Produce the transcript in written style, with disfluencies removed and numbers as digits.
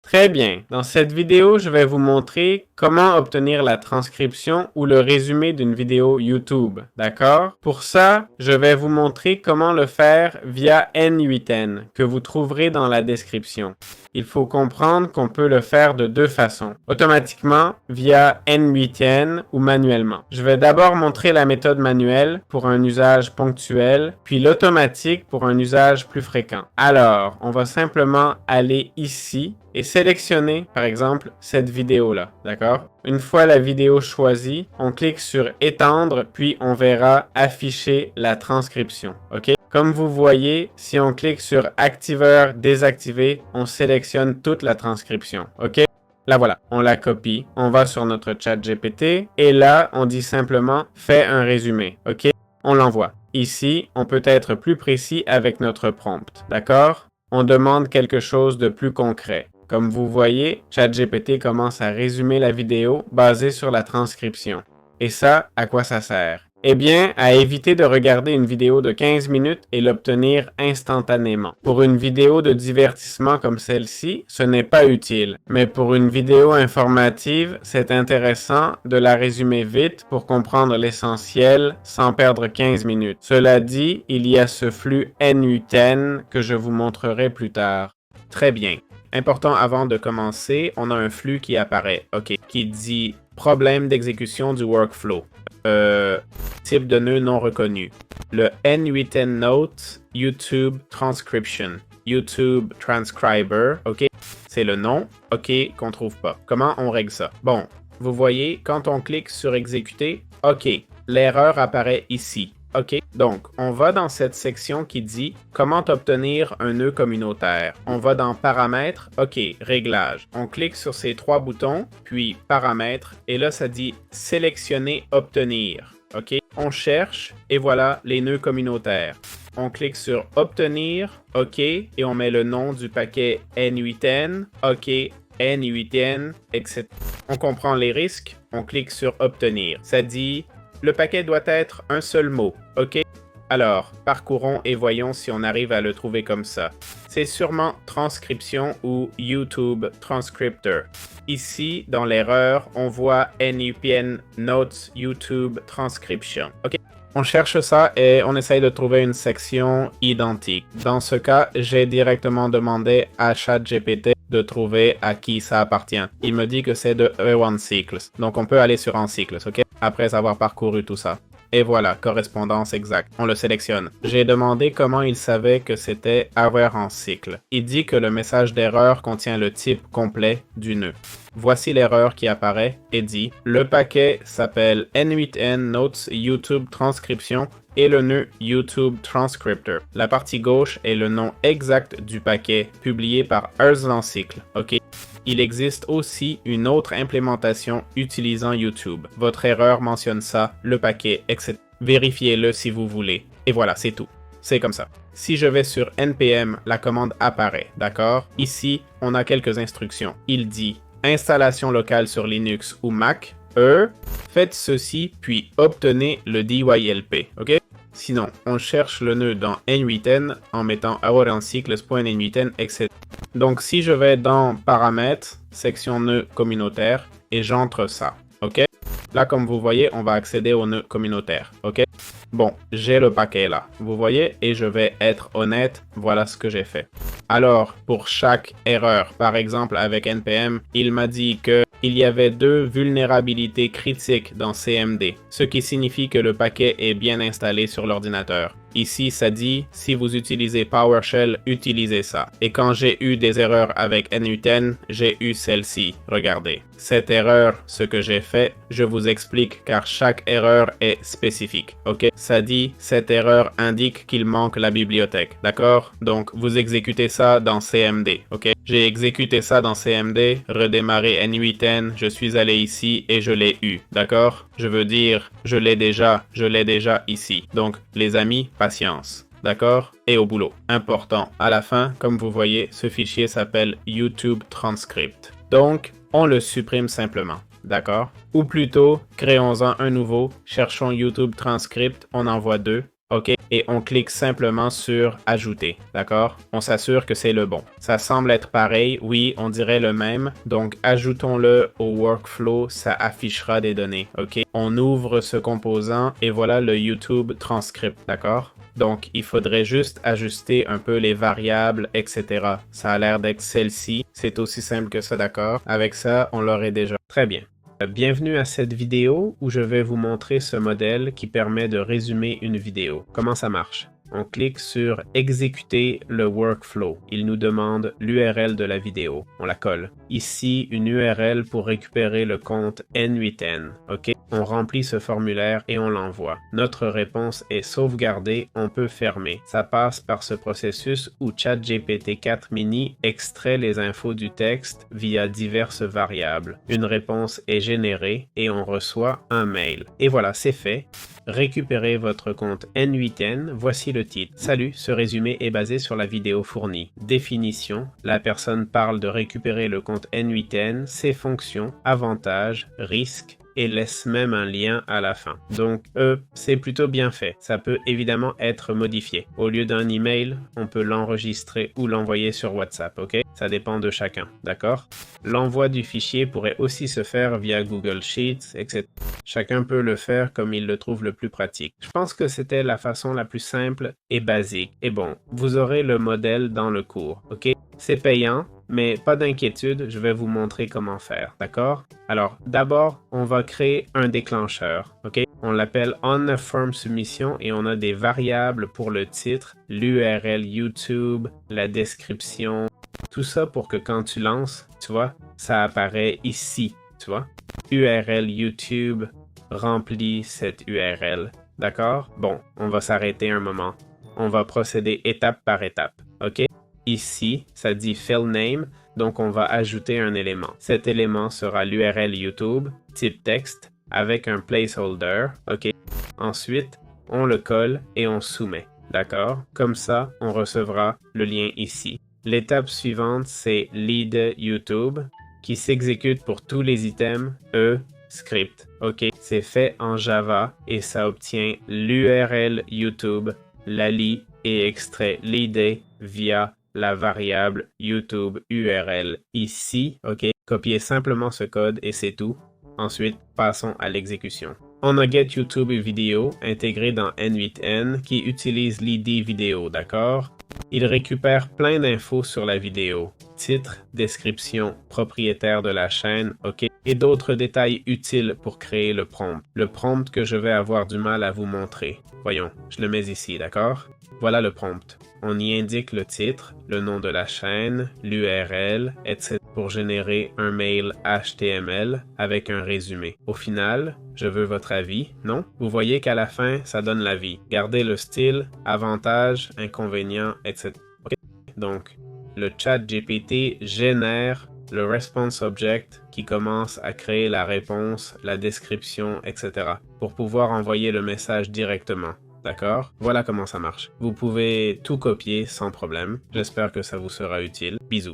Très bien. Dans cette vidéo, je vais vous montrer comment obtenir la transcription ou le résumé d'une vidéo YouTube. D'accord? Pour ça, je vais vous montrer comment le faire via N8N, que vous trouverez dans la description. Il faut comprendre qu'on peut le faire de deux façons. Automatiquement, via N8N ou manuellement. Je vais d'abord montrer la méthode manuelle pour un usage ponctuel, puis l'automatique pour un usage plus fréquent. Alors, on va simplement aller ici et sélectionner, par exemple, cette vidéo-là, d'accord? Une fois la vidéo choisie, on clique sur « Étendre », puis on verra afficher la transcription, ok? Comme vous voyez, si on clique sur « Activeur »,« Désactiver », on sélectionne toute la transcription, ok? Là voilà, on la copie, on va sur notre chat GPT, et là, on dit simplement « Fais un résumé », ok? On l'envoie. Ici, on peut être plus précis avec notre prompt, d'accord? On demande quelque chose de plus concret. Comme vous voyez, ChatGPT commence à résumer la vidéo basée sur la transcription. Et ça, à quoi ça sert? Eh bien, à éviter de regarder une vidéo de 15 minutes et l'obtenir instantanément. Pour une vidéo de divertissement comme celle-ci, ce n'est pas utile. Mais pour une vidéo informative, c'est intéressant de la résumer vite pour comprendre l'essentiel sans perdre 15 minutes. Cela dit, il y a ce flux N8N que je vous montrerai plus tard. Très bien. Important avant de commencer, on a un flux qui apparaît, ok, qui dit problème d'exécution du workflow. Type de nœud non reconnu. Le N8N Note YouTube Transcription. YouTube Transcriber, ok, c'est le nom, ok, qu'on trouve pas. Comment on règle ça? Bon, vous voyez, quand on clique sur exécuter, ok, l'erreur apparaît ici. OK, donc on va dans cette section qui dit comment obtenir un nœud communautaire. On va dans paramètres, OK, réglages. On clique sur ces trois boutons, puis paramètres, et là ça dit sélectionner, obtenir. OK, on cherche et voilà les nœuds communautaires. On clique sur obtenir, OK, et on met le nom du paquet N8N, OK, N8N, etc. On comprend les risques, on clique sur obtenir. Ça dit le paquet doit être un seul mot, ok? Alors, parcourons et voyons si on arrive à le trouver comme ça. C'est sûrement transcription ou YouTube Transcriptor. Ici, dans l'erreur, on voit N8N Notes YouTube Transcription. Ok? On cherche ça et on essaye de trouver une section identique. Dans ce cas, j'ai directement demandé à ChatGPT de trouver à qui ça appartient. Il me dit que c'est de E1Cycles. Donc on peut aller sur EnCycles, ok? Après avoir parcouru tout ça. Et voilà, correspondance exacte. On le sélectionne. J'ai demandé comment il savait que c'était avoir en cycle. Il dit que le message d'erreur contient le type complet du nœud. Voici l'erreur qui apparaît et dit « Le paquet s'appelle N8N Notes YouTube Transcription et le nœud YouTube Transcriptor. La partie gauche est le nom exact du paquet publié par EnCycles. Ok? Il existe aussi une autre implémentation utilisant YouTube. Votre erreur mentionne ça, le paquet, etc. Vérifiez-le si vous voulez. Et voilà, c'est tout. C'est comme ça. Si je vais sur NPM, la commande apparaît, d'accord? Ici, on a quelques instructions. Il dit « Installation locale sur Linux ou Mac, faites ceci, puis obtenez le DYLP. » Ok? Sinon, on cherche le nœud dans N8N en mettant EnCycles.N8N, etc. Donc, si je vais dans Paramètres, section nœud communautaire, et j'entre ça, ok? Là, comme vous voyez, on va accéder au nœud communautaire, ok? Bon, j'ai le paquet là, vous voyez, et je vais être honnête, voilà ce que j'ai fait. Alors, pour chaque erreur, par exemple avec NPM, il m'a dit que il y avait 2 vulnérabilités critiques dans CMD, ce qui signifie que le paquet est bien installé sur l'ordinateur. Ici, ça dit, si vous utilisez PowerShell, utilisez ça. Et quand j'ai eu des erreurs avec N8N, j'ai eu celle-ci. Regardez. Cette erreur, ce que j'ai fait, je vous explique car chaque erreur est spécifique. Ok? Ça dit, cette erreur indique qu'il manque la bibliothèque. D'accord? Donc, vous exécutez ça dans CMD. Ok? J'ai exécuté ça dans CMD, redémarré N8N, je suis allé ici et je l'ai eu. D'accord? Je veux dire, je l'ai déjà ici. Donc, les amis, patience. D'accord? Et au boulot. Important. À la fin, comme vous voyez, ce fichier s'appelle YouTube Transcript. Donc, on le supprime simplement. D'accord? Ou plutôt, créons-en un nouveau, cherchons YouTube Transcript, on envoie 2. OK? et on clique simplement sur ajouter, d'accord? On s'assure que c'est le bon. Ça semble être pareil, oui, on dirait le même, donc ajoutons-le au workflow, ça affichera des données, ok? On ouvre ce composant et voilà le YouTube transcript, d'accord? Donc, il faudrait juste ajuster un peu les variables, etc. Ça a l'air d'être celle-ci. C'est aussi simple que ça, d'accord? Avec ça, on l'aurait déjà. Très bien. Bienvenue à cette vidéo où je vais vous montrer ce modèle qui permet de résumer une vidéo. Comment ça marche? On clique sur « Exécuter le workflow ». Il nous demande l'URL de la vidéo. On la colle. Ici, une URL pour récupérer le compte N8N. OK? On remplit ce formulaire et on l'envoie. Notre réponse est sauvegardée, on peut fermer. Ça passe par ce processus où ChatGPT 4 Mini extrait les infos du texte via diverses variables. Une réponse est générée et on reçoit un mail. Et voilà, c'est fait. Récupérez votre compte N8N, voici le titre. Salut, ce résumé est basé sur la vidéo fournie. Définition, la personne parle de récupérer le compte N8N, ses fonctions, avantages, risques, et laisse même un lien à la fin. Donc, c'est plutôt bien fait. Ça peut évidemment être modifié. Au lieu d'un email, on peut l'enregistrer ou l'envoyer sur WhatsApp, ok? Ça dépend de chacun, d'accord? L'envoi du fichier pourrait aussi se faire via Google Sheets, etc. Chacun peut le faire comme il le trouve le plus pratique. Je pense que c'était la façon la plus simple et basique. Et bon, vous aurez le modèle dans le cours, ok? C'est payant, mais pas d'inquiétude, je vais vous montrer comment faire, d'accord? Alors, d'abord, on va créer un déclencheur, ok? On l'appelle onForm Submission et on a des variables pour le titre, l'URL YouTube, la description, tout ça pour que quand tu lances, tu vois, ça apparaît ici, tu vois? URL YouTube remplit cette URL, d'accord? Bon, on va s'arrêter un moment. On va procéder étape par étape, ok? Ici, ça dit Fill Name, donc on va ajouter un élément. Cet élément sera l'URL YouTube, type texte, avec un placeholder, ok? Ensuite, on le colle et on soumet, d'accord? Comme ça, on recevra le lien ici. L'étape suivante, c'est Lead YouTube, qui s'exécute pour tous les items, script, ok? C'est fait en Java et ça obtient l'URL YouTube, la lit et extrait l'id via la variable YouTube URL ici, ok? Copiez simplement ce code et c'est tout. Ensuite, passons à l'exécution. On a Get YouTube Video intégré dans N8N qui utilise l'ID vidéo, d'accord? Il récupère plein d'infos sur la vidéo. Titre, description, propriétaire de la chaîne, ok? Et d'autres détails utiles pour créer le prompt. Le prompt que je vais avoir du mal à vous montrer. Voyons, je le mets ici, d'accord? Voilà le prompt. On y indique le titre, le nom de la chaîne, l'URL, etc. pour générer un mail HTML avec un résumé. Au final, je veux votre avis, non? Vous voyez qu'à la fin, ça donne l'avis. Gardez le style, avantages, inconvénients, etc. Okay? Donc, le ChatGPT génère le response object qui commence à créer la réponse, la description, etc. pour pouvoir envoyer le message directement. D'accord? Voilà comment ça marche. Vous pouvez tout copier sans problème. J'espère que ça vous sera utile. Bisous.